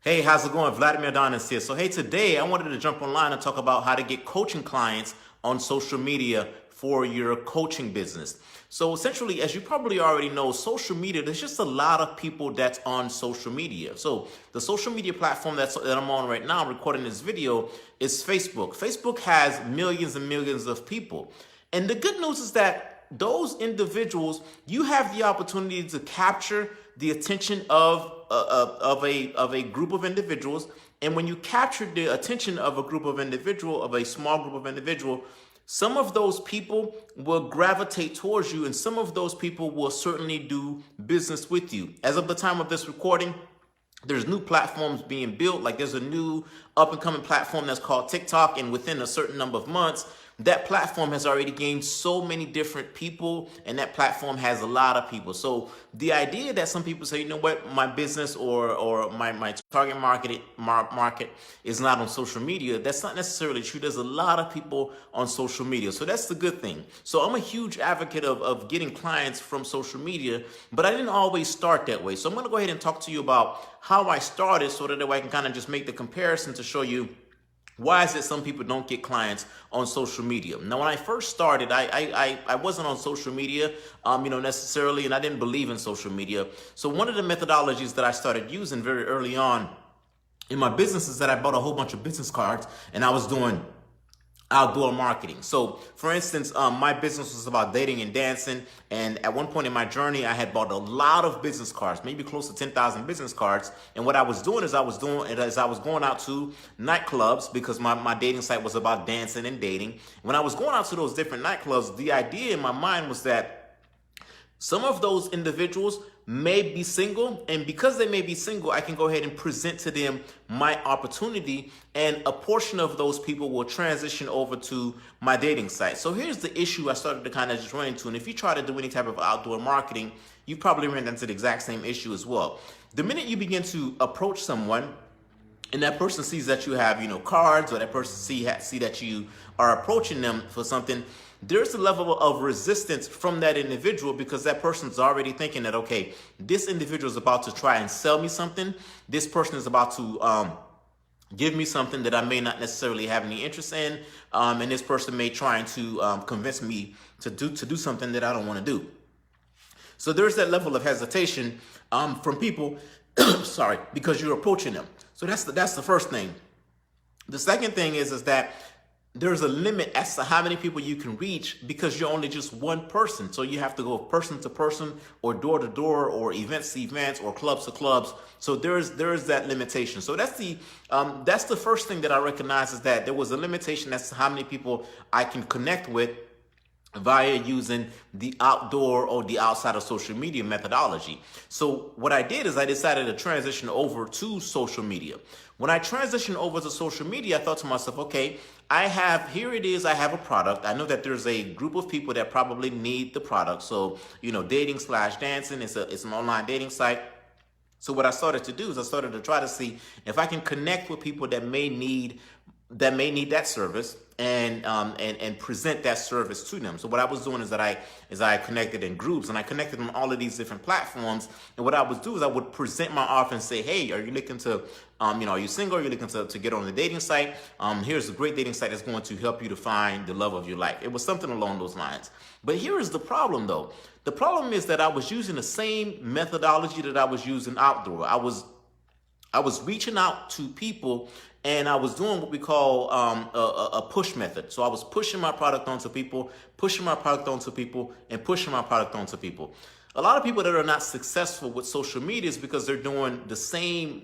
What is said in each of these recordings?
Hey, how's it going? Vladimir Adonis here. So hey, today I wanted to jump online and talk about how to get coaching clients on social media for your coaching business. So essentially, as you probably already know, social media, there's just a lot of people that's on social media. So the social media platform that I'm on right now, recording this video, is Facebook. Facebook has millions and millions of people. And the good news is that those individuals, you have the opportunity to capture the attention of a group of individuals. And when you capture the attention of a group of individual, of a small group of individual, some of those people will gravitate towards you, and some of those people will certainly do business with you. As of the time of this recording, there's new platforms being built. Like there's a new up and coming platform that's called TikTok, and within a certain number of months, that platform has already gained so many different people, and that platform has a lot of people. So the idea that some people say, you know what, my business or my target market is not on social media, that's not necessarily true. There's a lot of people on social media. So that's the good thing. So I'm a huge advocate of getting clients from social media, but I didn't always start that way. So I'm going to go ahead and talk to you about how I started so that I can kind of just make the comparison to show you why is it some people don't get clients on social media. Now, when I first started, I wasn't on social media, necessarily, and I didn't believe in social media. So one of the methodologies that I started using very early on in my business is that I bought a whole bunch of business cards, and I was doing outdoor marketing. So for instance, my business was about dating and dancing. And at one point in my journey, I had bought a lot of business cards, maybe close to 10,000 business cards. And what I was doing is I was going out to nightclubs, because my dating site was about dancing and dating. When I was going out to those different nightclubs, the idea in my mind was that some of those individuals may be single, and because they may be single, I can go ahead and present to them my opportunity, and a portion of those people will transition over to my dating site. So here's the issue I started to kind of just run into, and if you try to do any type of outdoor marketing, you probably run into the exact same issue as well. The minute you begin to approach someone, and that person sees that you have, cards, or that person see that you are approaching them for something, there's a level of resistance from that individual, because that person's already thinking that, okay, this individual is about to try and sell me something. This person is about to give me something that I may not necessarily have any interest in, and this person may try to convince me to do something that I don't want to do. So there's that level of hesitation from people, sorry, because you're approaching them. So that's the first thing. The second thing is that there's a limit as to how many people you can reach, because you're only just one person. So you have to go person to person, or door to door, or events to events, or clubs to clubs. So there is that limitation. So that's the first thing that I recognize, is that there was a limitation as to how many people I can connect with via using the outdoor or the outside of social media methodology. So what I did is I decided to transition over to social media. When I transitioned over to social media, I thought to myself, okay, I have a product. I know that there's a group of people that probably need the product. So, dating/dancing, it's an online dating site. So what I started to do is I started to try to see if I can connect with people that may need that service, and present that service to them. So what I was doing is I connected in groups, and I connected on all of these different platforms. And what I would do is I would present my offer and say, hey, are you looking to, are you single? Are you looking to get on the dating site? Here's a great dating site that's going to help you to find the love of your life. It was something along those lines. But here is the problem, though. The problem is that I was using the same methodology that I was using outdoor. I was reaching out to people, and I was doing what we call a push method. So I was pushing my product onto people, pushing my product onto people, and pushing my product onto people. A lot of people that are not successful with social media is because they're doing the same,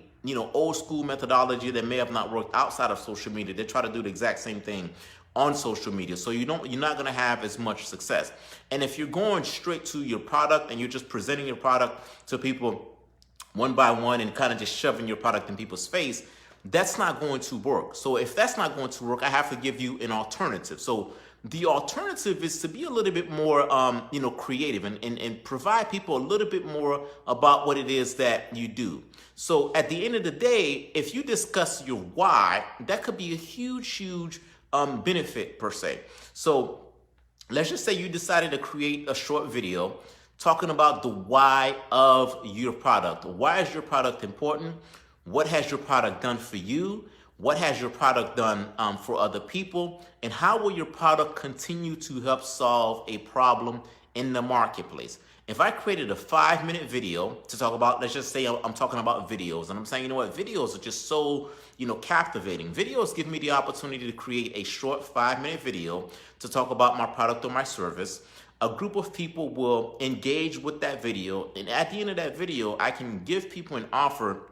old school methodology that may have not worked outside of social media. They try to do the exact same thing on social media. So you're not going to have as much success. And if you're going straight to your product and you're just presenting your product to people one by one and kind of just shoving your product in people's face, that's not going to work. So if that's not going to work, I have to give you an alternative. So the alternative is to be a little bit more, creative, and provide people a little bit more about what it is that you do. So at the end of the day, if you discuss your why, that could be a huge benefit per se. So let's just say you decided to create a short video talking about the why of your product. Why is your product important? What has your product done for you? What has your product done for other people? And how will your product continue to help solve a problem in the marketplace? If I created a 5-minute video to talk about, let's just say I'm talking about videos, and I'm saying, you know what, videos are just so, captivating. Videos give me the opportunity to create a short 5-minute video to talk about my product or my service. A group of people will engage with that video, and at the end of that video, I can give people an offer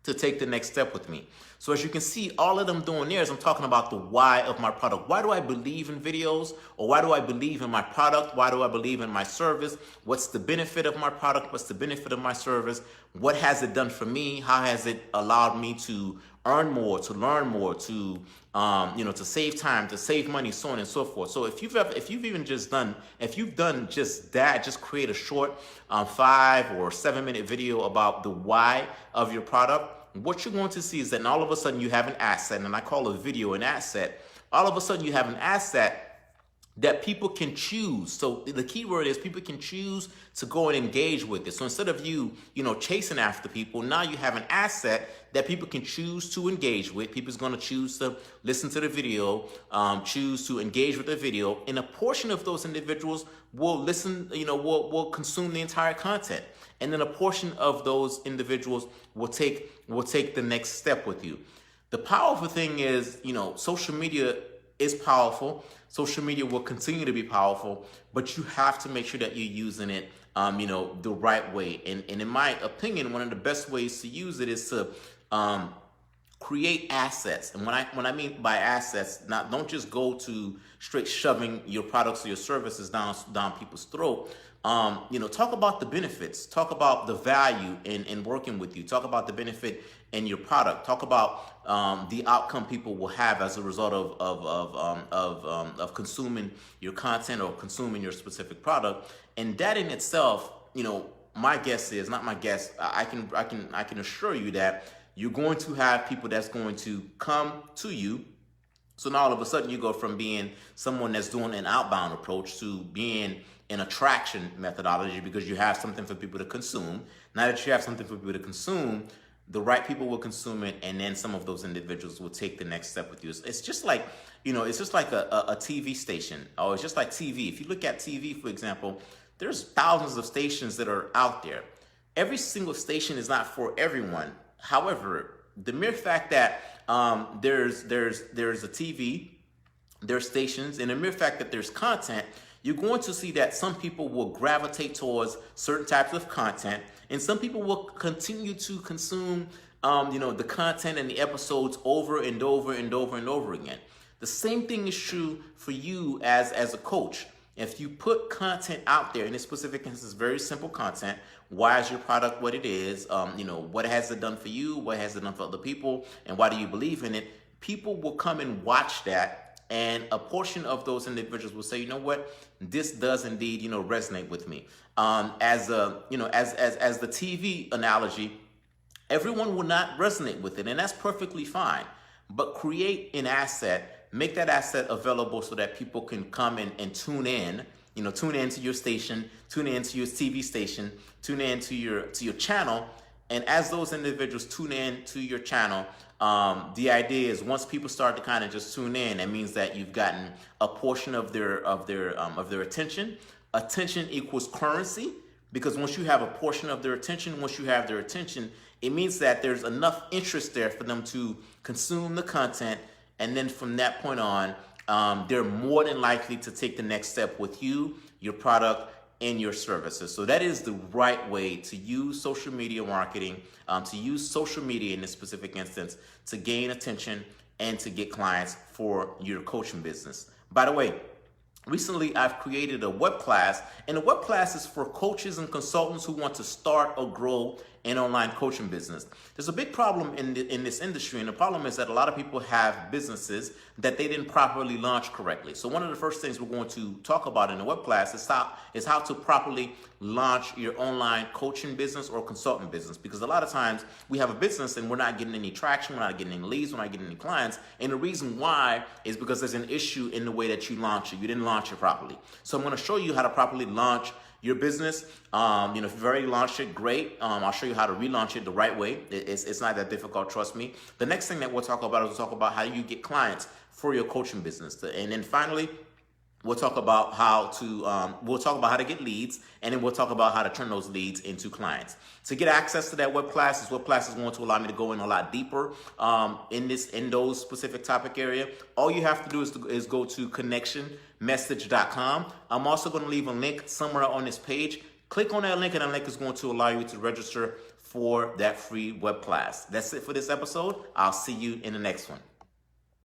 to take the next step with me. So as you can see, all of them doing there is I'm talking about the why of my product. Why do I believe in videos? Or why do I believe in my product? Why do I believe in my service? What's the benefit of my product? What's the benefit of my service? What has it done for me? How has it allowed me to earn more, to learn more, to to save time, to save money, so on and so forth. So if you've done just that, just create a short 5 or 7-minute video about the why of your product, what you're going to see is that all of a sudden you have an asset, and I call a video an asset. All of a sudden you have an asset that people can choose. So the key word is people can choose to go and engage with it. So instead of you chasing after people, now you have an asset that people can choose to engage with. People's going to choose to listen to the video, choose to engage with the video, and a portion of those individuals will listen, will consume the entire content. And then a portion of those individuals will take the next step with you. The powerful thing is, social media is powerful. Social media will continue to be powerful, but you have to make sure that you're using it, the right way. And in my opinion, one of the best ways to use it is to create assets. And when I mean by assets, don't just go to straight shoving your products or your services down people's throat. Talk about the benefits. Talk about the value in working with you. Talk about the benefit in your product. Talk about the outcome people will have as a result of consuming your content or consuming your specific product. And that in itself, my guess is, not my guess, I can assure you that you're going to have people that's going to come to you. So now all of a sudden you go from being someone that's doing an outbound approach to being an attraction methodology, because you have something for people to consume. Now that you have something for people to consume, the right people will consume it, and then some of those individuals will take the next step with you. It's just like, it's just like a TV station, or it's just like TV. If you look at TV, for example, there's thousands of stations that are out there. Every single station is not for everyone. However, the mere fact that there's a TV, there's stations, and the mere fact that there's content, you're going to see that some people will gravitate towards certain types of content, and some people will continue to consume, the content and the episodes over and over and over and over again. The same thing is true for you as a coach. If you put content out there, in this specific instance, very simple content, why is your product what it is? What has it done for you? What has it done for other people? And why do you believe in it? People will come and watch that, and a portion of those individuals will say, you know what, this does indeed, resonate with me. As the TV analogy, everyone will not resonate with it, and that's perfectly fine. But create an asset, make that asset available so that people can come and tune in. Tune in to your station, tune in to your TV station, tune in to your channel. And as those individuals tune in to your channel, the idea is once people start to kind of just tune in, that means that you've gotten a portion of their attention. Attention equals currency, because once you have a portion of their attention, it means that there's enough interest there for them to consume the content. And then from that point on, they're more than likely to take the next step with you, your product, and your services. So that is the right way to use social media marketing, to use social media in this specific instance to gain attention and to get clients for your coaching business. By the way, recently I've created a web class, and the web class is for coaches and consultants who want to start or grow an online coaching business. There's a big problem in this industry, and the problem is that a lot of people have businesses that they didn't properly launch correctly. So one of the first things we're going to talk about in the web class is how to properly launch your online coaching business or consultant business. Because a lot of times we have a business and we're not getting any traction, we're not getting any leads, we're not getting any clients. And the reason why is because there's an issue in the way that you launch it. You didn't launch it properly. So I'm going to show you how to properly launch your business. If you've already launched it, great. I'll show you how to relaunch it the right way. It's not that difficult, trust me. The next thing that we'll talk about is we'll talk about how you get clients for your coaching business. And then finally, we'll talk about how to get leads, and then we'll talk about how to turn those leads into clients. To get access to that web class, this web class is going to allow me to go in a lot deeper in those specific topic area. All you have to do is go to connectionmessage.com. I'm also going to leave a link somewhere on this page. Click on that link, and that link is going to allow you to register for that free web class. That's it for this episode. I'll see you in the next one.